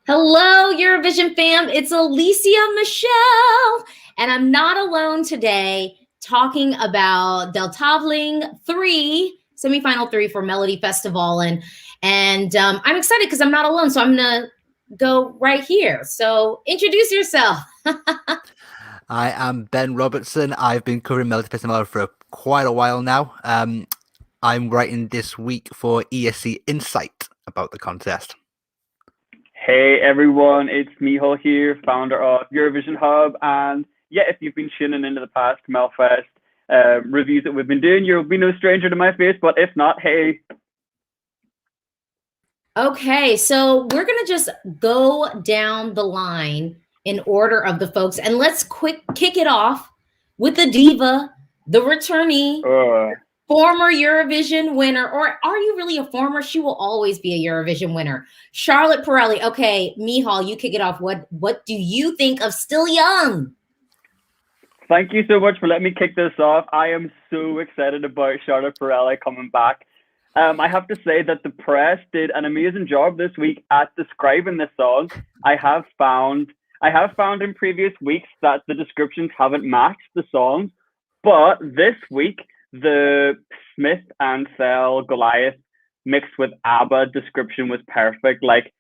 Hello, Eurovision fam. It's Alesia Michelle, and I'm not alone today talking about Deltävling 3, semifinal 3 for Melodifestivalen. And I'm excited because I'm not alone, so I'm going to go right here. So introduce yourself. I am Ben Robertson. I've been covering Melodifestivalen for quite a while now. I'm writing this week for ESC Insight about the contest. Hey everyone, it's Miceal here, founder of Eurovision Hub. And yeah, if you've been tuning into the past Melfest reviews that we've been doing, you'll be no stranger to my face. But if not, hey. Okay, so we're going to just go down the line in order of the folks. And let's kick it off with the diva, the returnee, former Eurovision winner, or are you really a former? She will always be a Eurovision winner. Charlotte Perelli. Okay, Miceal, you kick it off. What do you think of Still Young? Thank you so much for letting me kick this off. I am so excited about Charlotte Perelli coming back. I have to say that the press did an amazing job this week at describing this song. I have found in previous weeks that the descriptions haven't matched the songs, but this week the Smith and Cell Goliath mixed with ABBA description was perfect. Like,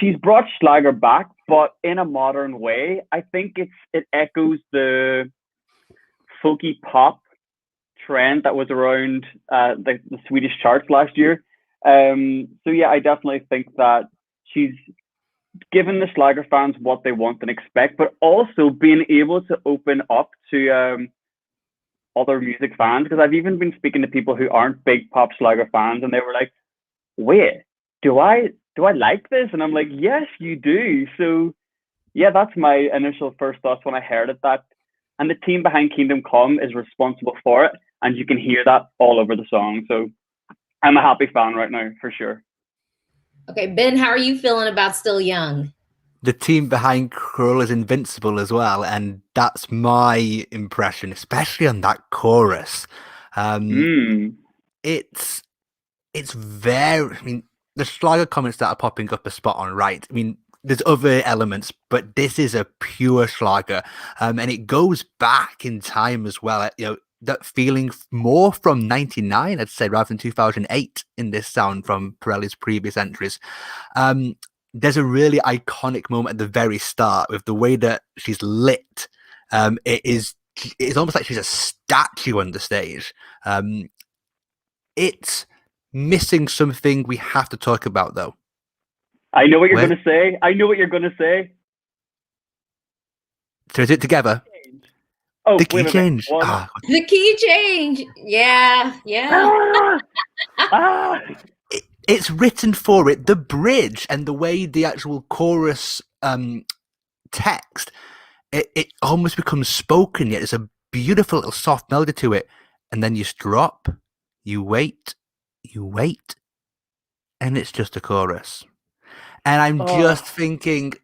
she's brought Schlager back, but in a modern way. I think it echoes the folky pop trend that was around the Swedish charts last year. So yeah, I definitely think that she's given the Schlager fans what they want and expect, but also being able to open up to other music fans, because I've even been speaking to people who aren't big pop Schlager fans, and they were like, "Wait, do I like this?" And I'm like, "Yes, you do." So yeah, that's my initial first thoughts when I heard it. That, and the team behind Kingdom Come is responsible for it, and you can hear that all over the song. So I'm a happy fan right now for sure. Okay, Ben, how are you feeling about Still Young? The team behind Cruel is invincible as well, and that's my impression, especially on that chorus. It's very. I mean, the Schlager comments that are popping up are spot on, right? I mean, there's other elements, but this is a pure Schlager, and it goes back in time as well. That feeling more from '99, I'd say, rather than 2008 in this sound from Perelli's previous entries. There's a really iconic moment at the very start with the way that she's lit. It's almost like she's a statue on the stage. It's missing something we have to talk about, though. I know what you're going to say. So is it together? Oh, the key change. The key change. Yeah. It's written for it. The bridge and the way the actual chorus text, it almost becomes spoken, yet it's a beautiful little soft melody to it. And then you drop, you wait, and it's just a chorus. And I'm just thinking,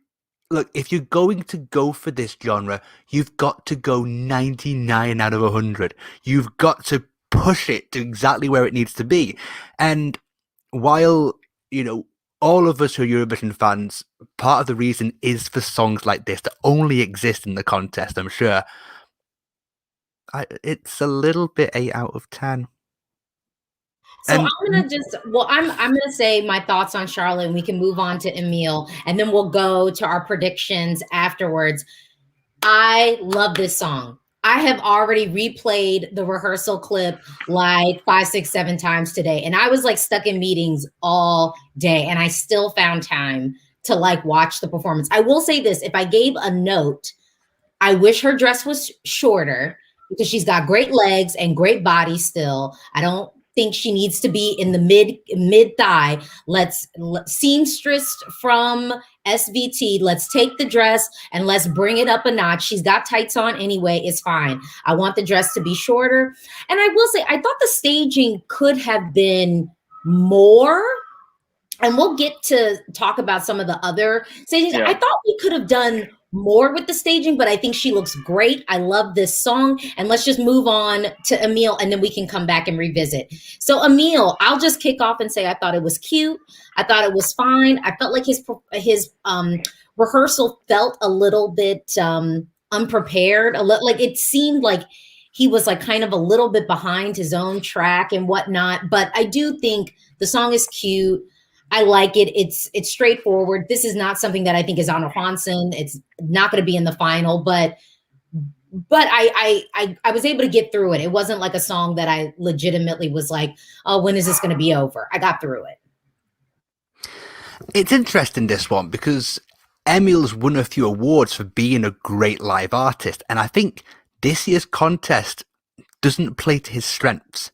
look, if you're going to go for this genre, you've got to go 99 out of 100. You've got to push it to exactly where it needs to be. And while, all of us who are Eurovision fans, part of the reason is for songs like this that only exist in the contest, I'm sure, it's a little bit 8 out of 10. So I'm gonna say my thoughts on Charlotte, and we can move on to Emil, and then we'll go to our predictions afterwards. I love this song. I have already replayed the rehearsal clip like 5, 6, 7 times today, and I was like stuck in meetings all day, and I still found time to like watch the performance. I will say this: if I gave a note, I wish her dress was shorter because she's got great legs and great body still. I don't think she needs to be in the mid thigh. Let's seamstress from SVT. Let's take the dress and let's bring it up a notch. She's got tights on anyway. It's fine. I want the dress to be shorter. And I will say, I thought the staging could have been more. And we'll get to talk about some of the other stagings. Yeah. I thought we could have done more with the staging, but I think she looks great. I love this song. And let's just move on to Emil, and then we can come back and revisit. So Emil, I'll just kick off and say I thought it was cute. I thought it was fine. I felt like his rehearsal felt a little bit unprepared. Like it seemed like he was like kind of a little bit behind his own track and whatnot. But I do think the song is cute. I like it. It's straightforward. This is not something that I think is Honor Hansen. It's not going to be in the final, but I was able to get through it. It wasn't like a song that I legitimately was like, oh, when is this going to be over? I got through it. It's interesting, this one, because Emil's won a few awards for being a great live artist. And I think this year's contest doesn't play to his strengths.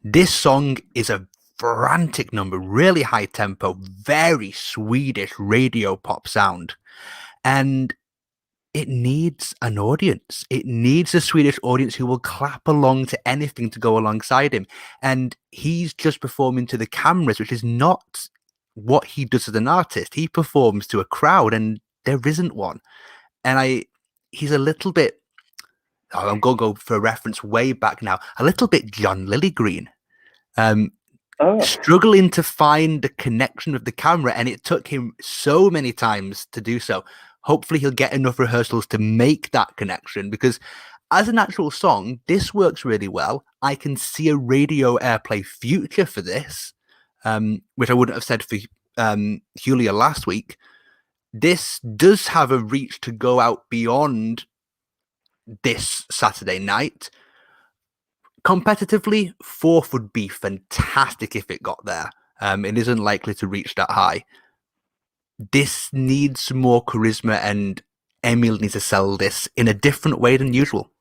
This song is a frantic number, really high tempo, very Swedish radio pop sound. And it needs an audience. It needs a Swedish audience who will clap along to anything to go alongside him. And he's just performing to the cameras, which is not what he does as an artist. He performs to a crowd and there isn't one. And he's a little bit, I'm going to go for a reference way back now, a little bit John Lillygreen. Struggling to find the connection with the camera, and it took him so many times to do so. Hopefully he'll get enough rehearsals to make that connection, because as an actual song, this works really well. I can see a radio airplay future for this, which I wouldn't have said for Julia last week. This does have a reach to go out beyond this Saturday night. Competitively, fourth would be fantastic if it got there. It isn't likely to reach that high. This needs more charisma, and Emil needs to sell this in a different way than usual.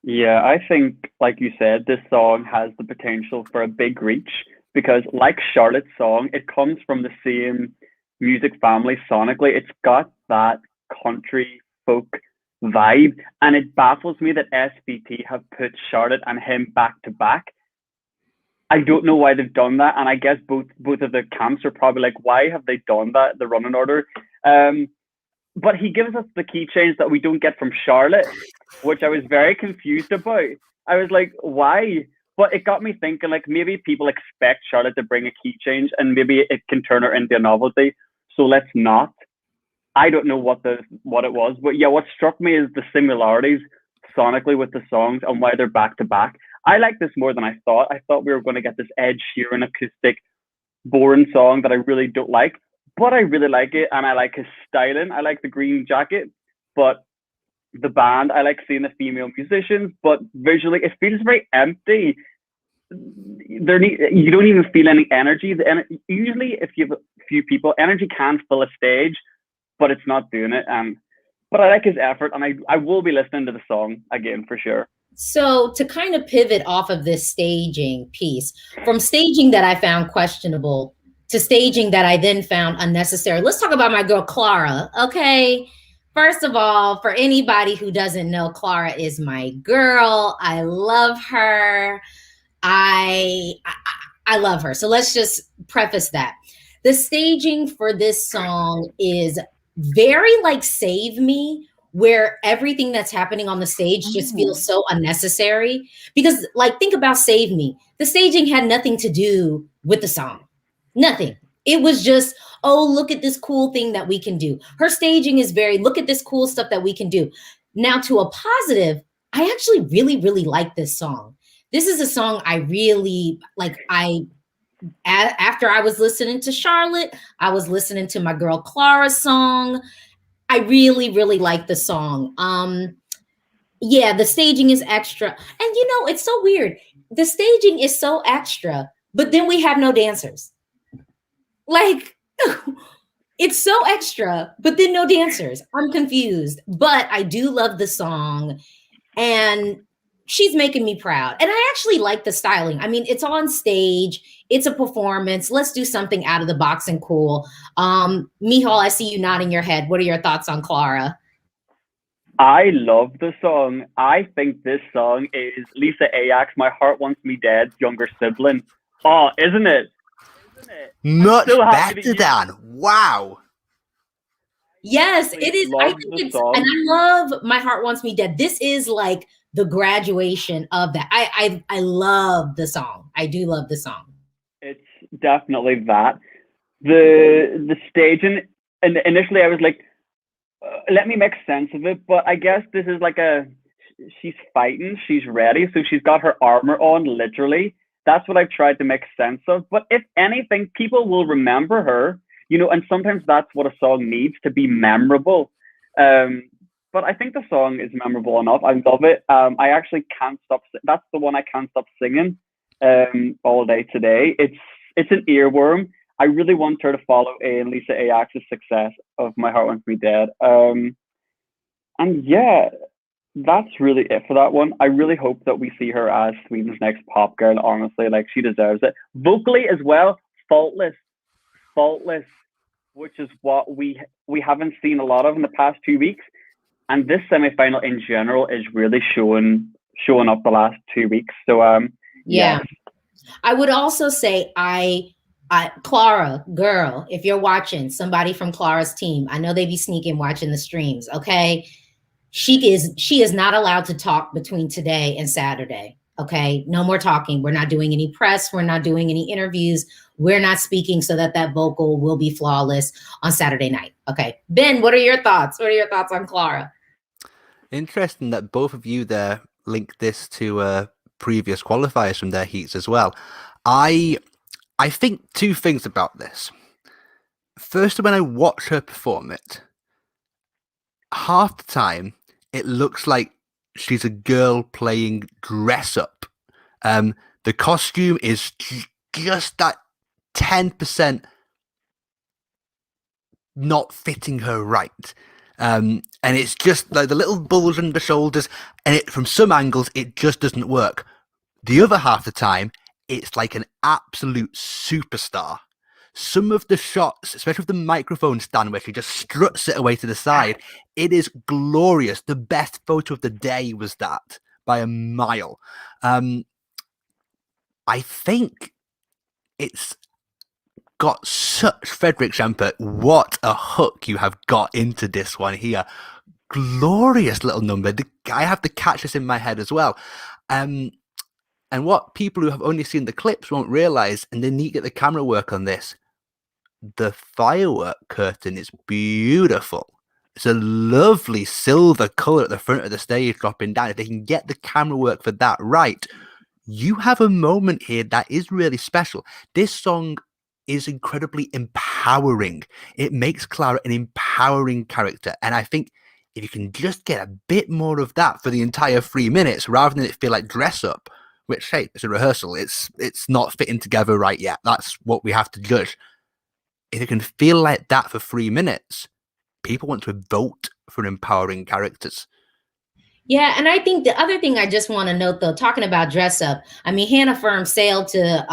Yeah, I think, like you said, this song has the potential for a big reach, because like Charlotte's song, it comes from the same music family sonically. It's got that country folk vibe, and it baffles me that SVT have put Charlotte and him back to back. I don't know why they've done that, and I guess both of the camps are probably like, why have they done that, the running order? But he gives us the key change that we don't get from Charlotte, which I was very confused about. I was like, why? But it got me thinking, like, maybe people expect Charlotte to bring a key change, and maybe it can turn her into a novelty, so let's not. I don't know what it was, but yeah, what struck me is the similarities sonically with the songs and why they're back to back. I like this more than I thought. I thought we were going to get this Ed Sheeran acoustic, boring song that I really don't like, but I really like it, and I like his styling. I like the green jacket, but the band, I like seeing the female musicians, but visually it feels very empty. You don't even feel any energy. Usually, if you have a few people, energy can fill a stage, but it's not doing it. But I like his effort, and I will be listening to the song again for sure. So to kind of pivot off of this staging piece, from staging that I found questionable to staging that I then found unnecessary, let's talk about my girl Clara, okay? First of all, for anybody who doesn't know, Clara is my girl. I love her. I love her. So let's just preface that. The staging for this song is very like Save Me, where everything that's happening on the stage just feels so unnecessary. Because, like, think about Save Me. The staging had nothing to do with the song. Nothing. It was just, oh, look at this cool thing that we can do. Her staging is very, look at this cool stuff that we can do. Now, to a positive, I actually really, really like this song. This is a song I really, like, after I was listening to Charlotte, I was listening to my girl Clara's song. I really, really like the song. Yeah, the staging is extra. And it's so weird. The staging is so extra, but then we have no dancers. Like, it's so extra, but then no dancers. I'm confused, but I do love the song, and she's making me proud. And I actually like the styling. I mean, it's on stage. It's a performance. Let's do something out of the box and cool. Miceal, I see you nodding your head. What are your thoughts on Clara? I love the song. I think this song is Lisa Ajax, My Heart Wants Me Dead's younger sibling. Oh, isn't it? Much better than. Wow. Yes, it is. I think it's, and I love My Heart Wants Me Dead. This is like the graduation of that. I love the song. I do love the song. It's definitely that. The staging, and initially I was like, let me make sense of it, but I guess this is like she's fighting, she's ready, so she's got her armor on, literally. That's what I've tried to make sense of. But if anything, people will remember her, and sometimes that's what a song needs to be memorable. But I think the song is memorable enough. I love it. I actually can't stop. That's the one I can't stop singing all day today. It's an earworm. I really want her to follow in Lisa Ajax's success of My Heart Wants Me Dead. And yeah, that's really it for that one. I really hope that we see her as Sweden's next pop girl, honestly. Like, she deserves it. Vocally as well, faultless, which is what we haven't seen a lot of in the past 2 weeks. And this semi-final in general is really showing up the last 2 weeks. So yeah. I would also say Clara, girl, if you're watching, somebody from Clara's team, I know they be sneaking watching the streams, okay? She is not allowed to talk between today and Saturday, okay? No more talking. We're not doing any press. We're not doing any interviews. We're not speaking so that vocal will be flawless on Saturday night, okay? Ben, what are your thoughts? What are your thoughts on Clara? Interesting that both of you there link this to previous qualifiers from their heats as well. I think two things about this. First, when I watch her perform it, half the time it looks like she's a girl playing dress up. The costume is just that 10% not fitting her right. And it's just like the little bulge under the shoulders, and from some angles it just doesn't work. The other half of the time, it's like an absolute superstar. Some of the shots, especially with the microphone stand where she just struts it away to the side, it is glorious. The best photo of the day was that, by a mile. I think it's got such Frederick Schemper. What a hook you have got into this one here. Glorious little number. I have to catch this in my head as well. And what people who have only seen the clips won't realize, and they need to get the camera work on this, the firework curtain is beautiful. It's a lovely silver color at the front of the stage dropping down. If they can get the camera work for that right, you have a moment here that is really special. This song is incredibly empowering. It makes Clara an empowering character. And I think if you can just get a bit more of that for the entire 3 minutes, rather than it feel like dress up, which, hey, it's a rehearsal. It's not fitting together right yet. That's what we have to judge. If it can feel like that for 3 minutes, people want to vote for empowering characters. Yeah, and I think the other thing I just want to note, though, talking about dress up, I mean, Hannah Firm sailed to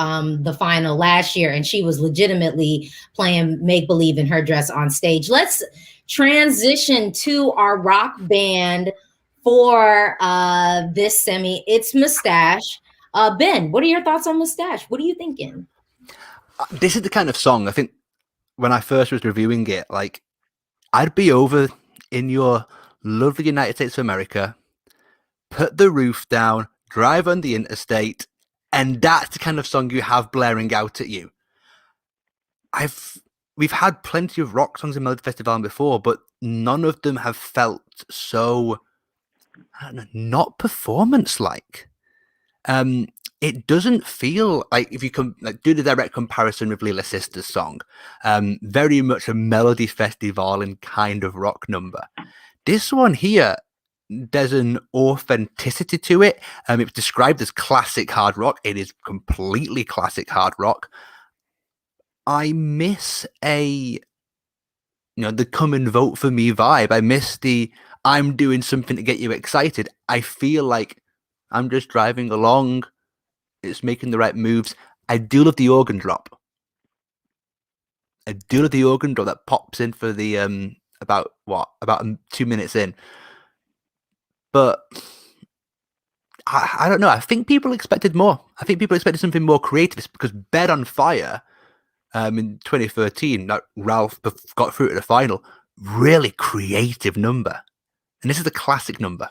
the final last year, and she was legitimately playing make-believe in her dress on stage. Let's transition to our rock band for this semi. It's Mustasch. Ben, what are your thoughts on Mustasch? What are you thinking? This is the kind of song, I think, when I first was reviewing it, like, I'd be over in your lovely United States of America, put the roof down, drive on the interstate, and that's the kind of song you have blaring out at you. We've had plenty of rock songs in Melodifestivalen before, but none of them have felt so, I don't know, not performance-like. It doesn't feel like, if you do the direct comparison with Lila Sister's song, very much a Melodifestivalen kind of rock number. This one here, there's an authenticity to it. It's described as classic hard rock. It is completely classic hard rock. I miss the come and vote for me vibe. I miss the I'm doing something to get you excited. I feel like I'm just driving along. It's making the right moves. I do love the organ drop. That pops in for the about 2 minutes in. But I don't know. I think people expected more. I think people expected something more creative, because Bed on Fire in 2013, that Ralph got through to the final, really creative number. And this is a classic number.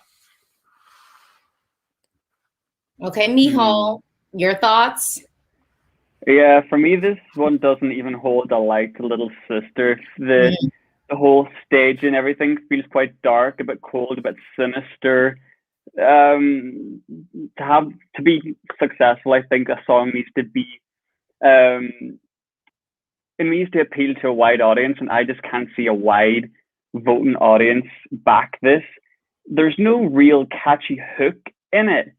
Okay, Miceal, your thoughts? Yeah, for me, this one doesn't even hold a light to Little Sister. The whole stage and everything feels quite dark, a bit cold, a bit sinister. To be successful, I think a song needs to be it needs to appeal to a wide audience, and I just can't see a wide voting audience back this. There's no real catchy hook in it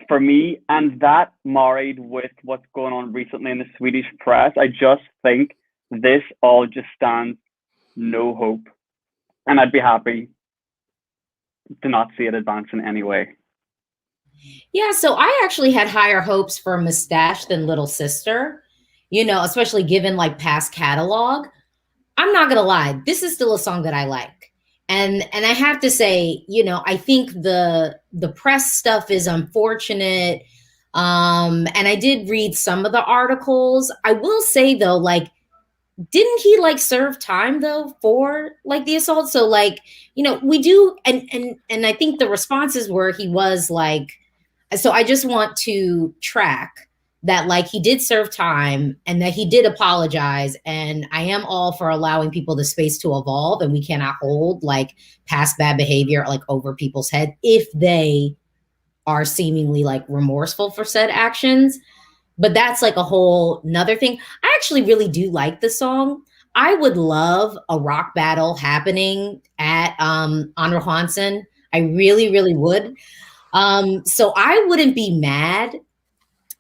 for me, and that married with what's going on recently in the Swedish press, I just think this all just stands no hope, and I'd be happy to not see it advance in any way. Yeah, so I actually had higher hopes for Mustasch than Little Sister, especially given like past catalog. I'm not gonna lie, this is still a song that I like. And I have to say, I think the press stuff is unfortunate. And I did read some of the articles. I will say though, like, didn't he like serve time though for like the assault? So like, we do, and I think the responses were he was like, so I just want to track that like he did serve time and that he did apologize. And I am all for allowing people the space to evolve, and we cannot hold like past bad behavior like over people's head if they are seemingly like remorseful for said actions. But that's like a whole nother thing. I actually really do like the song. I would love a rock battle happening at Honor Hansen. I really, really would. So I wouldn't be mad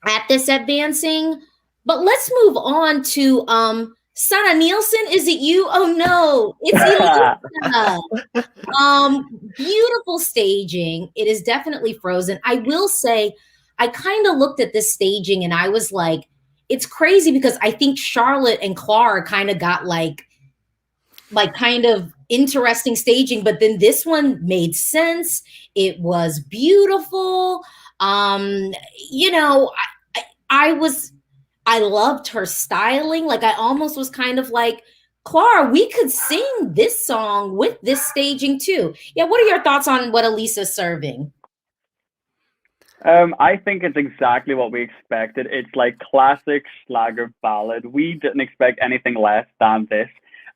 at this advancing, but let's move on to Sana Nielsen. Is it you? Oh no, it's Elisa. Beautiful staging. It is definitely Frozen. I will say, I kind of looked at this staging and I was like, it's crazy because I think Charlotte and Clara kind of got like kind of interesting staging, but then this one made sense. It was beautiful. I loved her styling. Like I almost was kind of like, Clara, we could sing this song with this staging too. Yeah, what are your thoughts on what Elisa's serving? I think it's exactly what we expected. It's like classic Schlager ballad. We didn't expect anything less than this.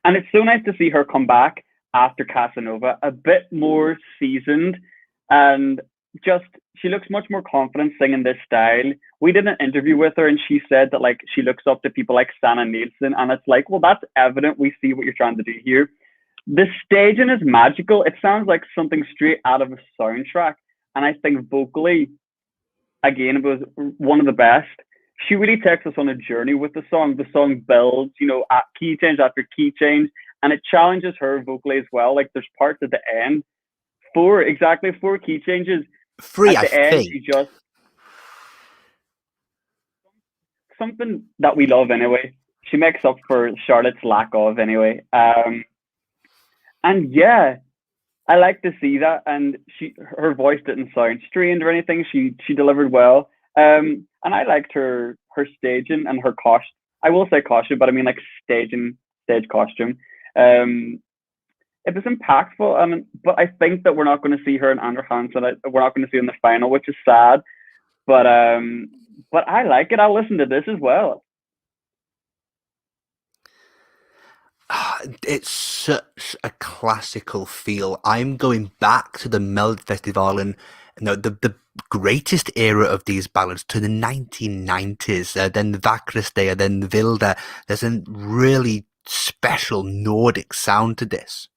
And it's so nice to see her come back after Casanova, a bit more seasoned, and just she looks much more confident singing this style. We did an interview with her and she said that like she looks up to people like Sana Nielsen, and it's like, well, that's evident. We see what you're trying to do here. The staging is magical. It sounds like something straight out of a soundtrack. And I think vocally, again, it was one of the best. She really takes us on a journey with the song. The song builds, at key change after key change, and it challenges her vocally as well. Like there's parts at the end, four key changes. Three, at the end, think. She just something that we love anyway. She makes up for Charlotte's lack of anyway. And yeah, I like to see that. And her voice didn't sound strained or anything. She delivered well. And I liked her staging and her costume. I will say costume, but I mean like stage costume. It was impactful, but I think that we're not going to see her in Andrew Hansen. We're not going to see her in the final, which is sad. But I like it. I'll listen to this as well. It's such a classical feel. I'm going back to the Melodifestivalen, the greatest era of these ballads, to the 1990s, then the Vakreste, then the Vilda. There's a really special Nordic sound to this.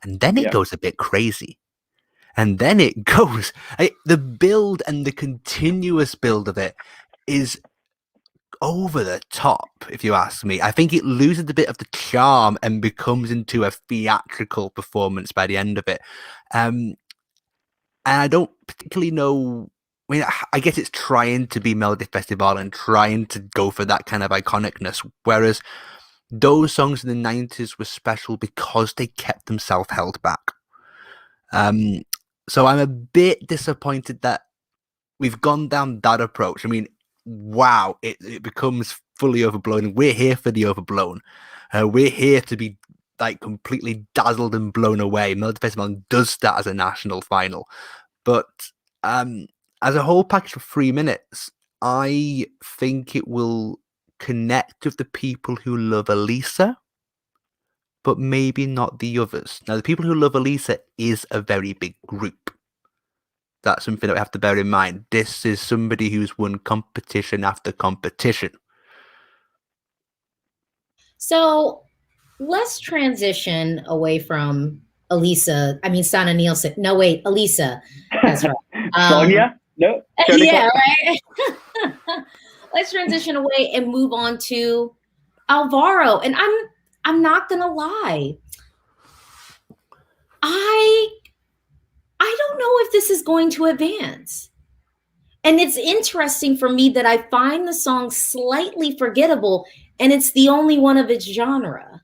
And then it goes a bit crazy. And then it goes, the build and the continuous build of it is over the top, if you ask me. I think it loses a bit of the charm and becomes into a theatrical performance by the end of it. And I don't particularly know. I mean, I guess it's trying to be Melodifestivalen and trying to go for that kind of iconicness, whereas those songs in the 90s were special because they kept themselves held back. So I'm a bit disappointed that we've gone down that approach. I mean, wow, it becomes fully overblown. We're here for the overblown. We're here to be like completely dazzled and blown away. Melodifestivalen does that as a national final, but as a whole package for 3 minutes, I think it will connect with the people who love Elisa, but maybe not the others. Now, the people who love Elisa is a very big group. That's something that we have to bear in mind. This is somebody who's won competition after competition. So let's transition away from Elisa. I mean, Sana Nielsen. No, wait, Elisa. That's right. Sonia? No? Yeah, right. Let's transition away and move on to Alvaro. And I'm not gonna lie. I don't know if this is going to advance. And it's interesting for me that I find the song slightly forgettable, and it's the only one of its genre.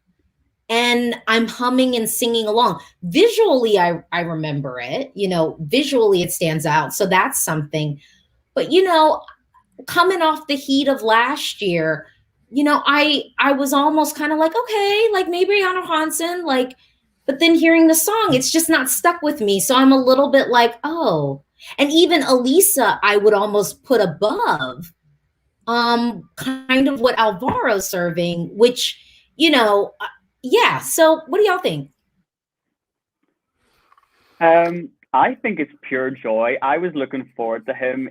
And I'm humming and singing along. Visually, I remember it. You know, visually it stands out. So that's something. But, you know, coming off the heat of last year, you know, I was almost kind of like, okay, like maybe Anna Hansen, like, but then hearing the song, it's just not stuck with me. So I'm a little bit like, oh. And even Elisa, I would almost put above kind of what Alvaro's serving, which, you know, yeah. So what do y'all think? I think it's pure joy. I was looking forward to him.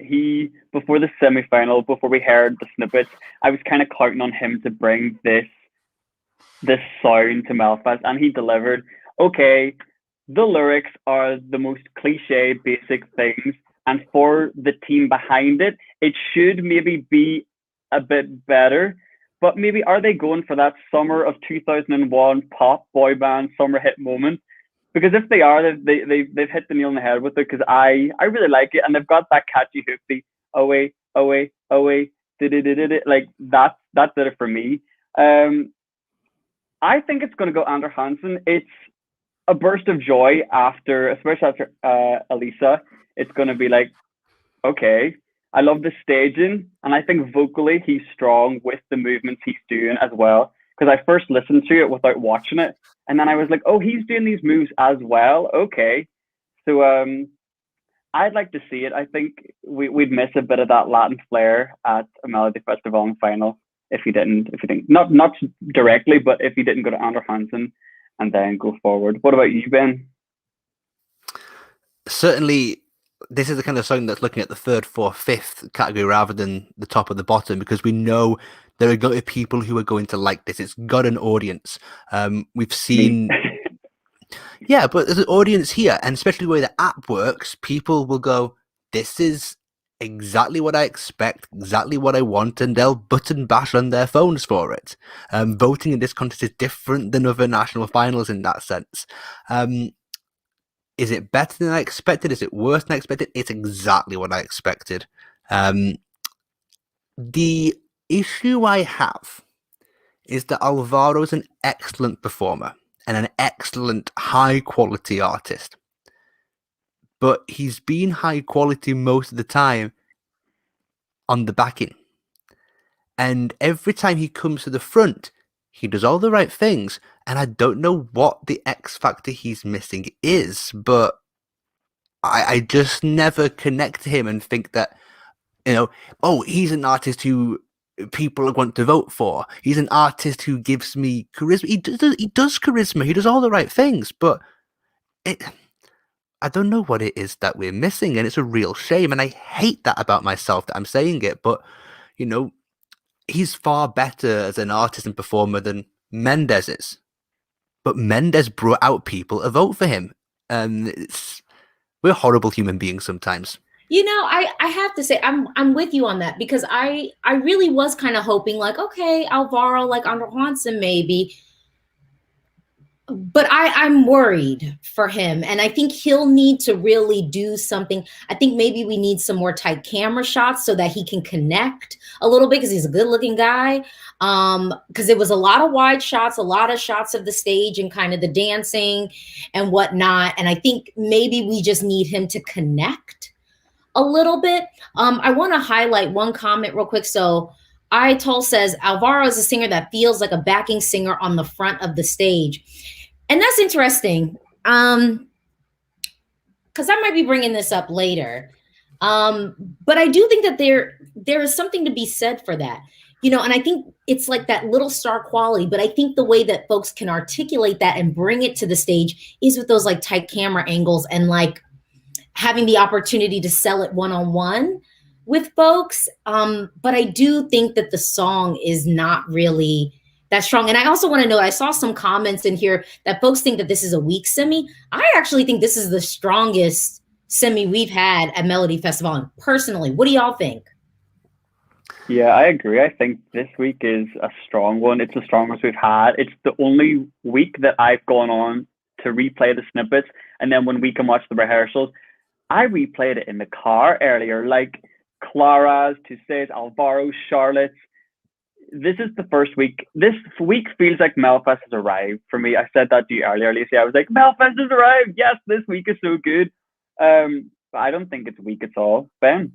Before the semi-final, before we heard the snippets, I was kind of counting on him to bring this sound to Melfast, and he delivered. Okay, the lyrics are the most cliche, basic things, and for the team behind it, it should maybe be a bit better. But maybe are they going for that summer of 2001 pop boy band summer hit moment? Because if they are, they've hit the nail on the head with it. Because I really like it, and they've got that catchy hoopty away, away, away, like that's it for me. I think it's going to go Ander Hansen. It's a burst of joy especially after Elisa. It's going to be like, okay, I love the staging, and I think vocally he's strong with the movements he's doing as well. Because I first listened to it without watching it, and then I was like, oh, he's doing these moves as well. Okay, so I'd like to see it. I think we'd miss a bit of that Latin flair at a Melodifestivalen final if he didn't. Not directly, but if he didn't go to Ander Hansen and then go forward. What about you, Ben? Certainly, this is the kind of song that's looking at the third, fourth, fifth category rather than the top or the bottom, because we know there are going to be people who are going to like this. It's got an audience. We've seen... Yeah, but there's an audience here, and especially the way the app works, people will go, this is exactly what I expect, exactly what I want, and they'll button bash on their phones for it. Voting in this contest is different than other national finals in that sense. Is it better than I expected? Is it worse than I expected? It's exactly what I expected. The issue I have is that Alvaro is an excellent performer and an excellent high-quality artist. But he's been high quality most of the time on the backing. And every time he comes to the front, he does all the right things. And I don't know what the X factor he's missing is, but I just never connect to him and think that, you know, oh, he's an artist who people want to vote for. He's an artist who gives me charisma. He does charisma. He does all the right things, but I don't know what it is that we're missing, and it's a real shame. And I hate that about myself that I'm saying it, but you know, he's far better as an artist and performer than Mendes is. But Mendes brought out people to vote for him, and we're horrible human beings sometimes. You know, I have to say I'm with you on that, because I really was kind of hoping like, okay, Alvaro, like Ander Hansen maybe. But I'm worried for him, and I think he'll need to really do something. I think maybe we need some more tight camera shots so that he can connect a little bit, because he's a good-looking guy. Because it was a lot of wide shots, a lot of shots of the stage and kind of the dancing and whatnot. And I think maybe we just need him to connect a little bit. I want to highlight one comment real quick. So Ayatol says, Alvaro is a singer that feels like a backing singer on the front of the stage. And that's interesting. Because I might be bringing this up later. But I do think that there is something to be said for that. You know, and I think it's like that little star quality, but I think the way that folks can articulate that and bring it to the stage is with those like tight camera angles and like having the opportunity to sell it one-on-one with folks. But I do think that the song is not really that strong. And I also want to note, I saw some comments in here that folks think that this is a weak semi. I actually think this is the strongest semi we've had at Melodifestivalen. Personally, what do y'all think? Yeah, I agree. I think this week is a strong one. It's the strongest we've had. It's the only week that I've gone on to replay the snippets. And then when we can watch the rehearsals, I replayed it in the car earlier, like Clara's, Tusse's, Alvaro's, Charlotte's. This is the first week. This week feels like Melfest has arrived for me. I said that to you earlier, Alesia. I was like, Melfest has arrived. Yes, this week is so good. But I don't think it's weak at all. Ben?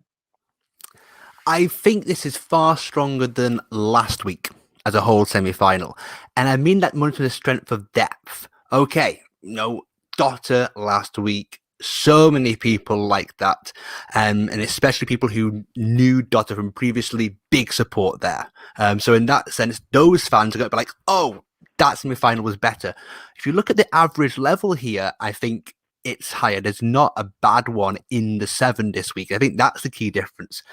I think this is far stronger than last week as a whole semi-final. And I mean that more to the strength of depth. Okay, Dotter last week. So many people like that, and especially people who knew Dotter from previously, big support there. So in that sense, those fans are going to be like, oh, that semi-final was better. If you look at the average level here, I think it's higher. There's not a bad one in the 7 this week. I think that's the key difference.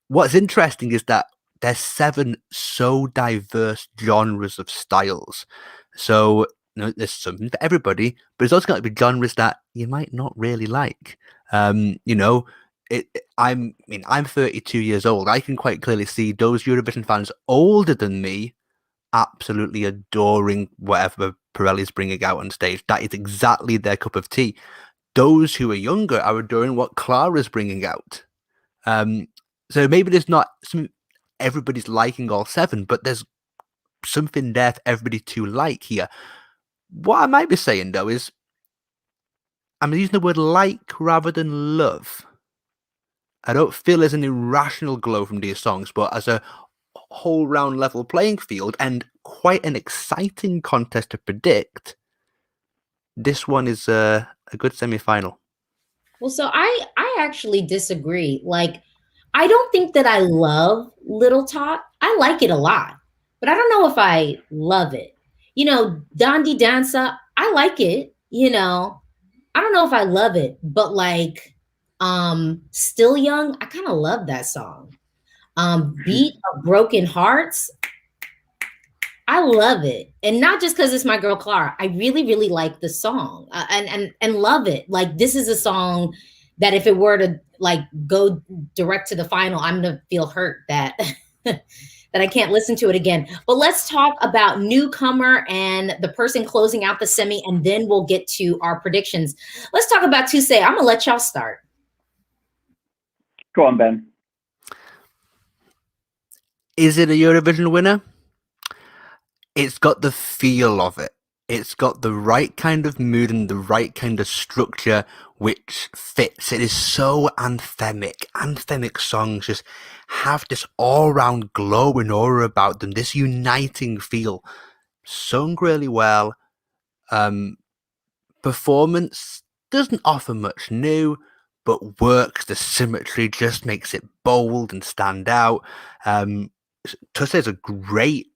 What's interesting is that there's 7 so diverse genres of styles. So there's something for everybody, but it's also going to be genres that you might not really like. I'm 32 years old. I can quite clearly see those Eurovision fans older than me absolutely adoring whatever Perelli's bringing out on stage. That is exactly their cup of tea. Those who are younger are adoring what Clara's bringing out. So maybe there's not everybody's liking all 7, but there's something there for everybody to like here. What I might be saying, though, is I'm using the word like rather than love. I don't feel there's an irrational glow from these songs, but as a whole round level playing field and quite an exciting contest to predict, this one is a good semi-final. Well, so I actually disagree. Like, I don't think that I love Little Tot. I like it a lot, but I don't know if I love it. Dandi Dansa, I like it, I don't know if I love it, but like Still Young, I kind of love that song. Beat of Broken Hearts, I love it. And not just because it's my girl Clara. I really, really like the song and love it. Like, this is a song that if it were to like go direct to the final, I'm gonna feel hurt that that I can't listen to it again. But let's talk about newcomer and the person closing out the semi, and then we'll get to our predictions. Let's talk about Tusse. I'm gonna let y'all start. Go on, Ben. Is it a Eurovision winner? It's got the feel of it. It's got the right kind of mood and the right kind of structure which fits. It is so anthemic. Anthemic songs just have this all-round glow and aura about them, this uniting feel. Sung really well. Performance doesn't offer much new, but works. The symmetry just makes it bold and stand out. Tusse is a great,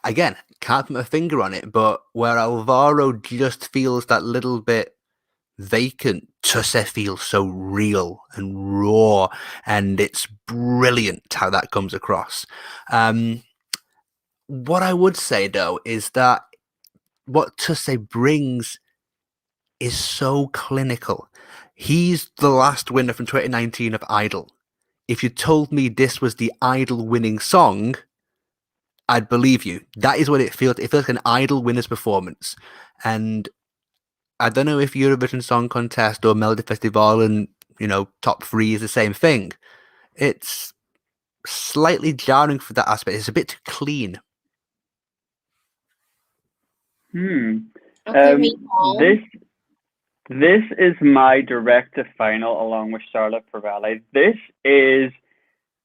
again, can't put my finger on it, but where Alvaro just feels that little bit vacant, Tusse feels so real and raw, and it's brilliant how that comes across. What I would say, though, is that what Tusse brings is so clinical. He's the last winner from 2019 of Idol. If you told me this was the Idol winning song, I'd believe you. That is what it feels. It feels like an Idol winner's performance. And I don't know if Eurovision Song Contest or Melodifestivalen, top 3 is the same thing. It's slightly jarring for that aspect. It's a bit too clean. This is my direct to final along with Charlotte Perelli. This is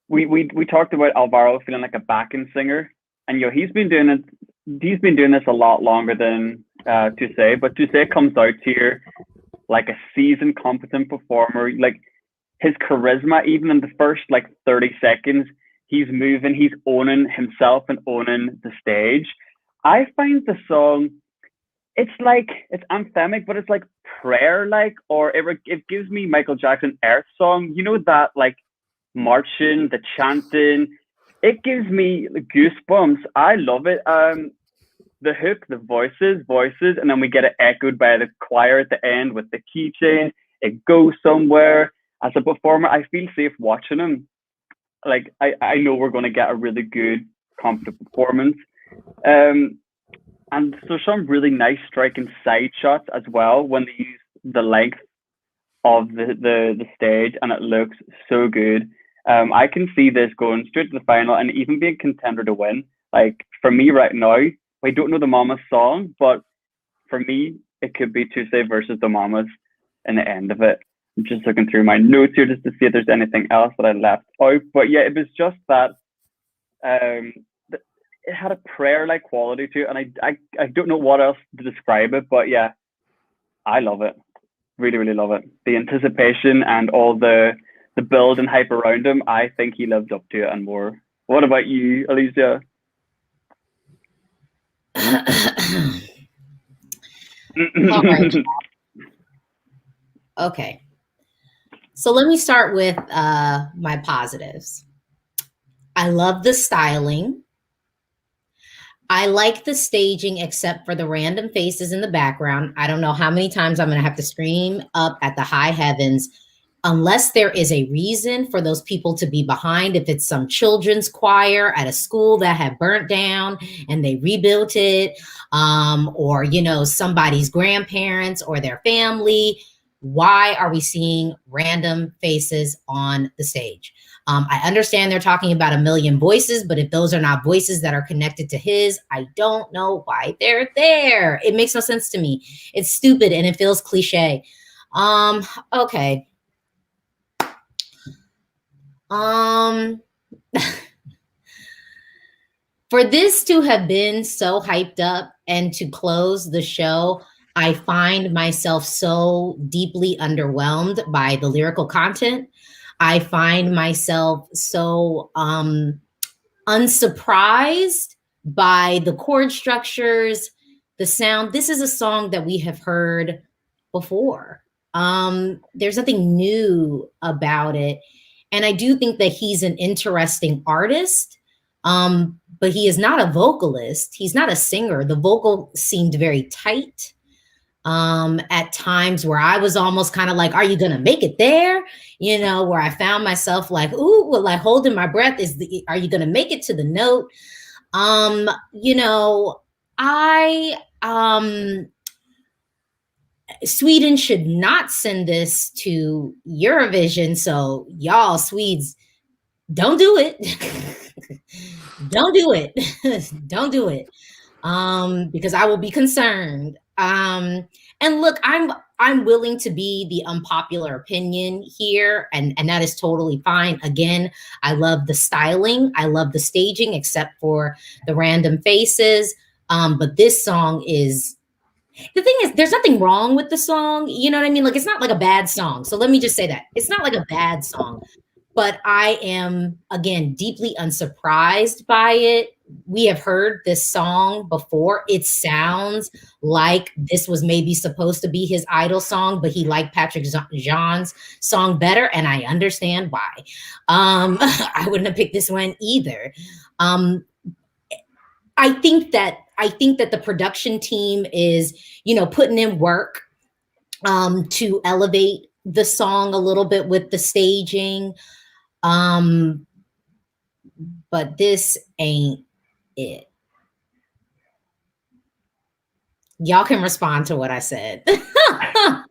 we talked about Alvaro feeling like a backing singer, and he's been doing it. He's been doing this a lot longer than Tusse, but Tusse comes out here like a seasoned, competent performer. Like his charisma, even in the first like 30 seconds, he's moving, he's owning himself and owning the stage. I find the song, it's anthemic, but it's like prayer like, or it gives me Michael Jackson Earth song. You know, that like marching, the chanting. It gives me goosebumps. I love it. The hook, the voices, and then we get it echoed by the choir at the end with the keychain. It goes somewhere. As a performer, I feel safe watching him. Like I know we're going to get a really good, competent performance. And so some really nice striking side shots as well when they use the length of the stage, and it looks so good. I can see this going straight to the final and even being contender to win. Like for me right now, I don't know the Mamas song, but for me, it could be Tuesday versus the Mamas in the end of it. I'm just looking through my notes here just to see if there's anything else that I left out. But yeah, it was just that it had a prayer-like quality to it, and I don't know what else to describe it, but yeah, I love it. Really, really love it. The anticipation and all the build and hype around him, I think he lives up to it and more. What about you, Alesia? All right. Okay. So let me start with my positives. I love the styling. I like the staging, except for the random faces in the background. I don't know how many times I'm going to have to scream up at the high heavens, unless there is a reason for those people to be behind. If it's some children's choir at a school that had burnt down and they rebuilt it, or, you know, somebody's grandparents or their family, why are we seeing random faces on the stage? I understand they're talking about a million voices, but if those are not voices that are connected to his, I don't know why they're there. It makes no sense to me. It's stupid and it feels cliche. Okay. For this to have been so hyped up and to close the show, I find myself so deeply underwhelmed by the lyrical content. I find myself so unsurprised by the chord structures, the sound. This is a song that we have heard before. There's nothing new about it. And I do think that he's an interesting artist, but he is not a vocalist. He's not a singer. The vocal seemed very tight. At times where I was almost kind of like, are you going to make it there? You know, where I found myself like, ooh, well, like holding my breath are you going to make it to the note? You know, Sweden should not send this to Eurovision. So y'all Swedes, don't do it. Don't do it. Don't do it. Because I will be concerned. And look, I'm willing to be the unpopular opinion here, and that is totally fine. Again, I love the styling, I love the staging, except for the random faces. But this song is, the thing is, there's nothing wrong with the song. You know what I mean? Like, it's not like a bad song. So let me just say that it's not like a bad song. But I am, again, deeply unsurprised by it. We have heard this song before. It sounds like this was maybe supposed to be his idol song, but he liked Patrick Jean's song better, and I understand why. I wouldn't have picked this one either. I think that the production team is, you know, putting in work to elevate the song a little bit with the staging. But this ain't it. Y'all can respond to what I said. I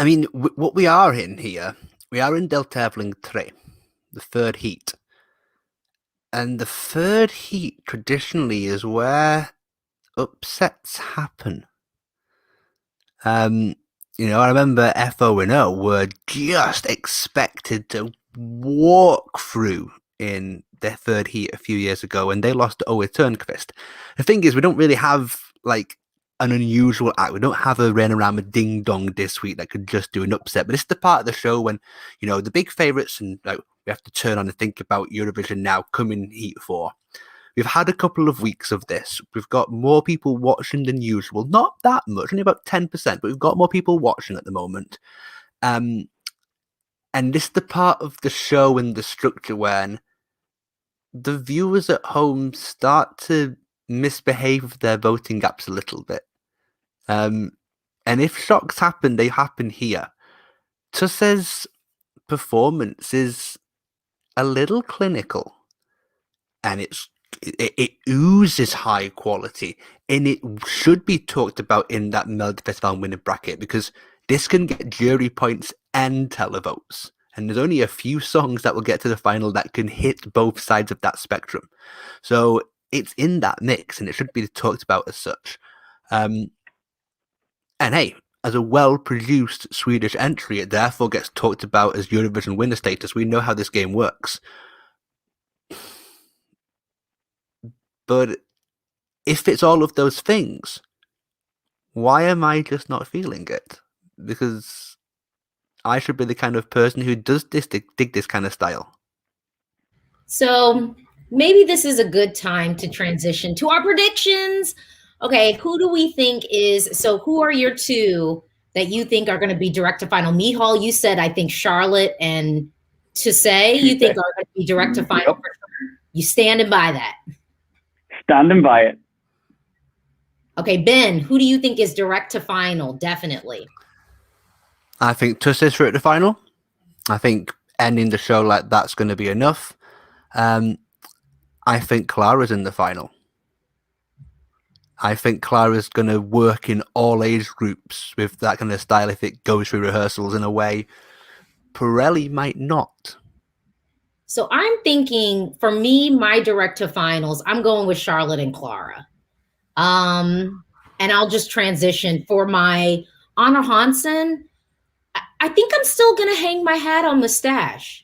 mean, what we are in here, we are in Deltävling 3, the third heat. And the third heat traditionally is where upsets happen. You know, I remember FO and O were just expected to walk through in their third heat a few years ago, and they lost to Owe Turnquist. The thing is, we don't really have like an unusual act. We don't have a ran around with ding dong this week that could just do an upset. But it's the part of the show when, you know, the big favourites and like we have to turn on and think about Eurovision now coming heat 4. We've had a couple of weeks of this. We've got more people watching than usual. Not that much, only about 10%, but we've got more people watching at the moment. And this is the part of the show and the structure when the viewers at home start to misbehave with their voting gaps a little bit. And if shocks happen, they happen here. Tusse's performance is a little clinical, and it oozes high quality, and it should be talked about in that Melodifestivalen winning bracket because this can get jury points and televotes. And there's only a few songs that will get to the final that can hit both sides of that spectrum. So it's in that mix, and it should be talked about as such. And hey, as a well-produced Swedish entry, it therefore gets talked about as Eurovision winner status. We know how this game works. But if it's all of those things, why am I just not feeling it? Because I should be the kind of person who does dig this kind of style. So maybe this is a good time to transition to our predictions. Okay, who do we think is, so who are your two that you think are going to be direct to final? Miceal, you said, I think Charlotte and Tusse, you think are going to be direct to final. Yep. You standing by that? Standing by it. Okay, Ben, who do you think is direct to final? Definitely. I think Tusse is direct to final. I think ending the show like that's going to be enough. I think Clara's in the final. I think Clara's going to work in all age groups with that kind of style if it goes through rehearsals in a way Perelli might not. So I'm thinking, for me, my direct to finals, I'm going with Charlotte and Clara. And I'll just transition for my Anna Hansen. I think I'm still going to hang my hat on Mustasch.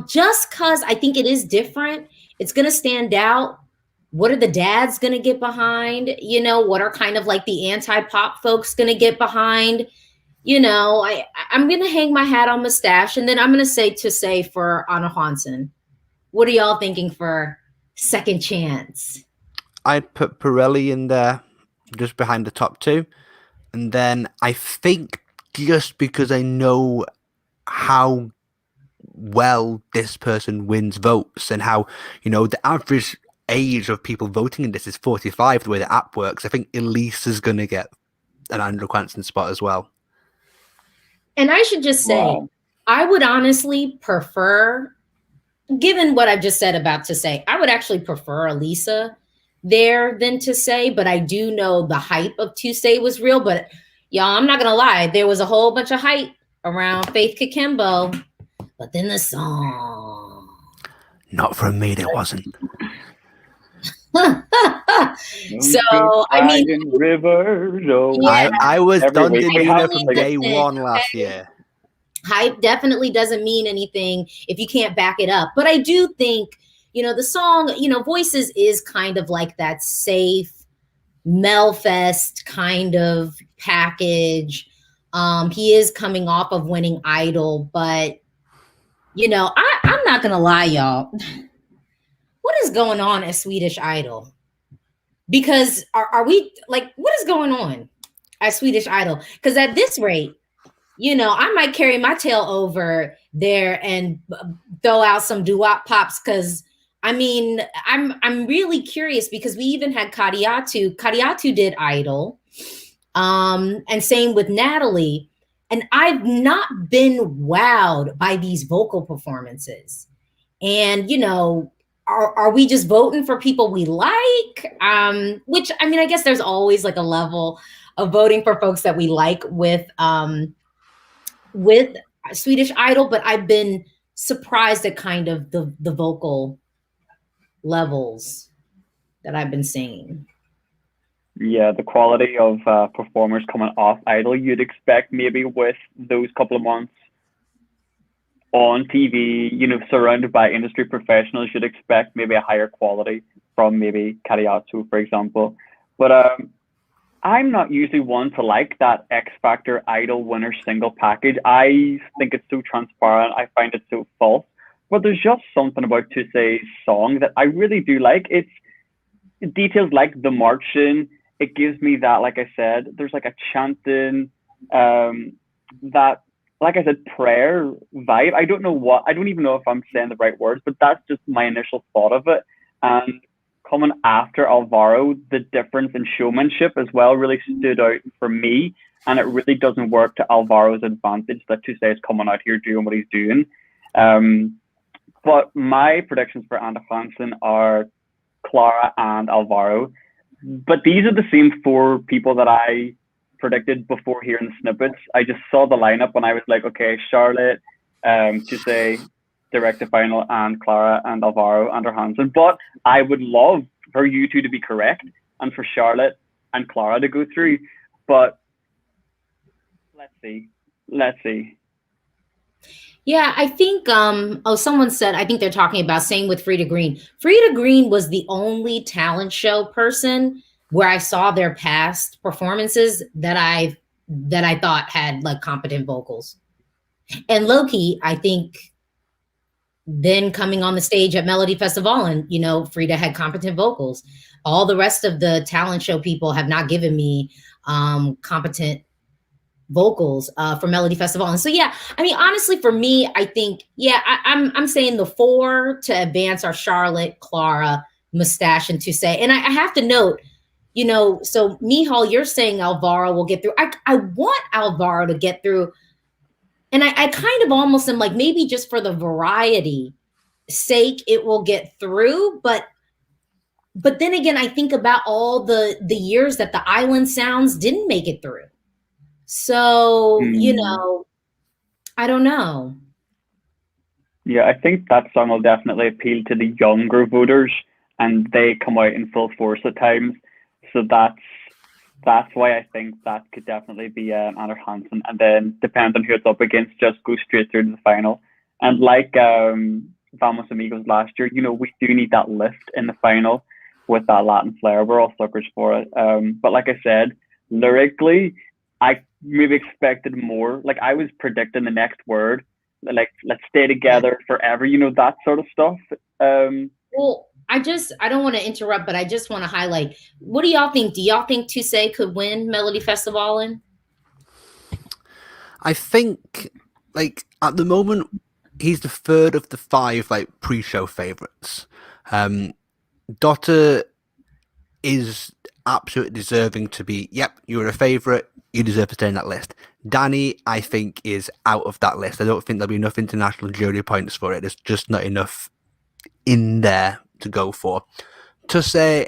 Just because I think it is different. It's going to stand out. What are the dads going to get behind? You know, what are kind of like the anti-pop folks going to get behind? You know, I'm going to hang my hat on Mustasch, and then I'm going to say Tusse for Anna Hansen. What are y'all thinking for second chance? I'd put Perelli in there just behind the top two. And then I think just because I know how well this person wins votes and how, you know, the average age of people voting in this is 45, the way the app works, I think Elisa's going to get an Andrew Quanson spot as well. And I should just say, wow, I would honestly prefer, given what I've just said about Tusse, I would actually prefer Elisa there than Tusse, but I do know the hype of Tusse was real. But y'all, I'm not going to lie, there was a whole bunch of hype around Faith Kakembo, but then the song. Not from me, there wasn't. So I mean, rivers, yeah, I was done from day one last year. Hype definitely doesn't mean anything if you can't back it up. But I do think, you know, the song, you know, Voices is kind of like that safe Melfest kind of package. He is coming off of winning Idol, but you know, I'm not gonna lie, y'all. What is going on at Swedish Idol? Because are we like, what is going on at Swedish Idol? Because at this rate, you know, I might carry my tail over there and throw out some doo-wop pops. Because I mean, I'm really curious because we even had Kariatu. Kariatu did Idol, and same with Natalie. And I've not been wowed by these vocal performances. And you know, are we just voting for people we like? Which, I mean, I guess there's always like a level of voting for folks that we like with Swedish Idol, but I've been surprised at kind of the vocal levels that I've been seeing. Yeah, the quality of performers coming off Idol, you'd expect maybe with those couple of months on TV, surrounded by industry professionals, you'd expect maybe a higher quality from maybe Kariatsu, for example. But I'm not usually one to like that X Factor Idol winner single package. I think it's so transparent. I find it so false. But there's just something about Tusse's song that I really do like. It's details like the marching. It gives me that, like I said, there's like a chanting, that, like I said, prayer vibe. I don't even know if I'm saying the right words, but that's just my initial thought of it. And coming after Alvaro, the difference in showmanship as well really stood out for me. And it really doesn't work to Alvaro's advantage that Tusse is coming out here doing what he's doing. But my predictions for Ander Hansen are Clara and Alvaro. But these are the same four people that I predicted before hearing the snippets. I just saw the lineup and I was like, okay, Charlotte, Tusse, direct to final, and Clara and Alvaro, Ander Hansen. But I would love for you two to be correct and for Charlotte and Clara to go through. But let's see. Yeah, I think someone said, I think they're talking about same with Frida Green. Frida Green was the only talent show person where I saw their past performances that I thought had like competent vocals. And Loki, I think then coming on the stage at Melodifestivalen, Frida had competent vocals. All the rest of the talent show people have not given me competent vocals for Melodifestivalen. So yeah, I mean, honestly, for me, I think, I'm saying the four to advance are Charlotte, Clara, Mustasch, and Tusse. And I have to note, so Miceal, you're saying Alvaro will get through. I want Alvaro to get through. And I kind of almost am like, maybe just for the variety sake, it will get through. But then again, I think about all the years that the Island Sounds didn't make it through. So, I don't know. Yeah, I think that song will definitely appeal to the younger voters and they come out in full force at times. So that's why I think that could definitely be Ander Hansen. And then, depending on who it's up against, just go straight through to the final. And like Vamos Amigos last year, we do need that lift in the final with that Latin flair. We're all suckers for it. But like I said, lyrically, I maybe expected more. Like I was predicting the next word, like let's stay together forever, that sort of stuff. Well, I don't want to interrupt, but I just want to highlight, what do y'all think? Do y'all think Tusse could win Melodifestivalen? I think, like, at the moment, he's the third of the five, like, pre-show favourites. Dotter is absolutely deserving to be, you're a favourite, you deserve to stay in that list. Danny, I think, is out of that list. I don't think there'll be enough international jury points for it. There's just not enough in there to go for. Tusse,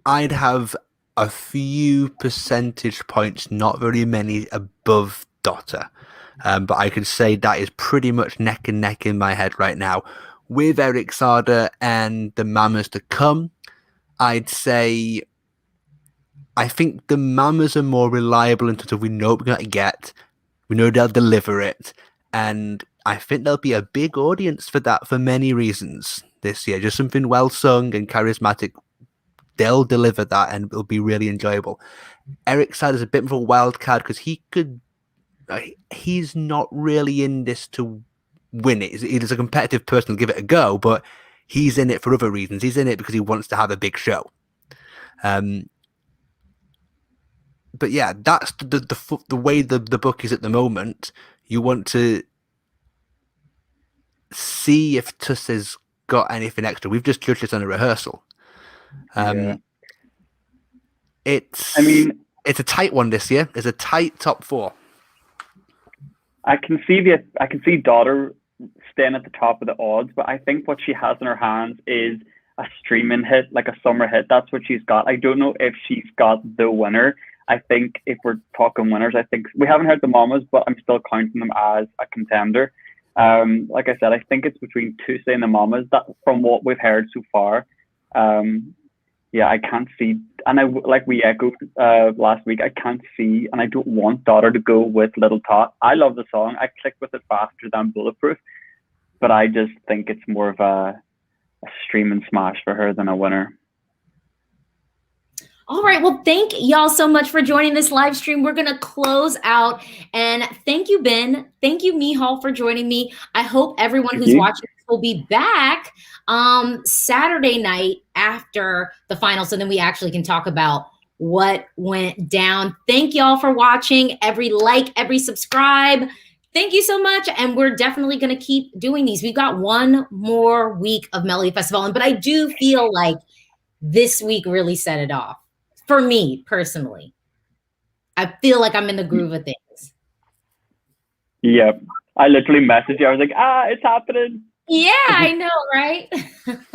I'd have a few percentage points, not very many, above Dotter. But I could say that is pretty much neck and neck in my head right now. With Eric Sader and the Mamas to come, I'd say I think the Mamas are more reliable in terms of we know what we're going to get. We know they'll deliver it. And I think there'll be a big audience for that for many reasons this year. Just something well sung and charismatic. They'll deliver that and it'll be really enjoyable. Eric Sader is a bit of a wild card because he's not really in this to win it. He's a competitive person to give it a go, but he's in it for other reasons. He's in it because he wants to have a big show. But yeah, that's the way the book is at the moment. You want to see if Tusse's got anything extra. We've just judged it on a rehearsal. It's a tight one this year. It's a tight top four. I can see Daughter staying at the top of the odds, but I think what she has in her hands is a streaming hit, like a summer hit. That's what she's got. I don't know if she's got the winner. I think if we're talking winners, I think we haven't heard the Mamas, but I'm still counting them as a contender. Like I said, I think it's between Tusse and the Mamas, that from what we've heard so far. yeah, I can't see, and like we echoed last week, I can't see, and I don't want Daughter to go with Little Tot. I love the song. I click with it faster than Bulletproof, but I just think it's more of a stream and smash for her than a winner. All right. Well, thank y'all so much for joining this live stream. We're going to close out. And thank you, Ben. Thank you, Miceal, for joining me. I hope everyone who's watching this will be back Saturday night after the final, so then we actually can talk about what went down. Thank y'all for watching. Every like, every subscribe. Thank you so much. And we're definitely going to keep doing these. We've got one more week of Melodifestivalen, but I do feel like this week really set it off. For me personally, I feel like I'm in the groove of things. Yeah, I literally messaged you. I was like, it's happening. Yeah, I know, right?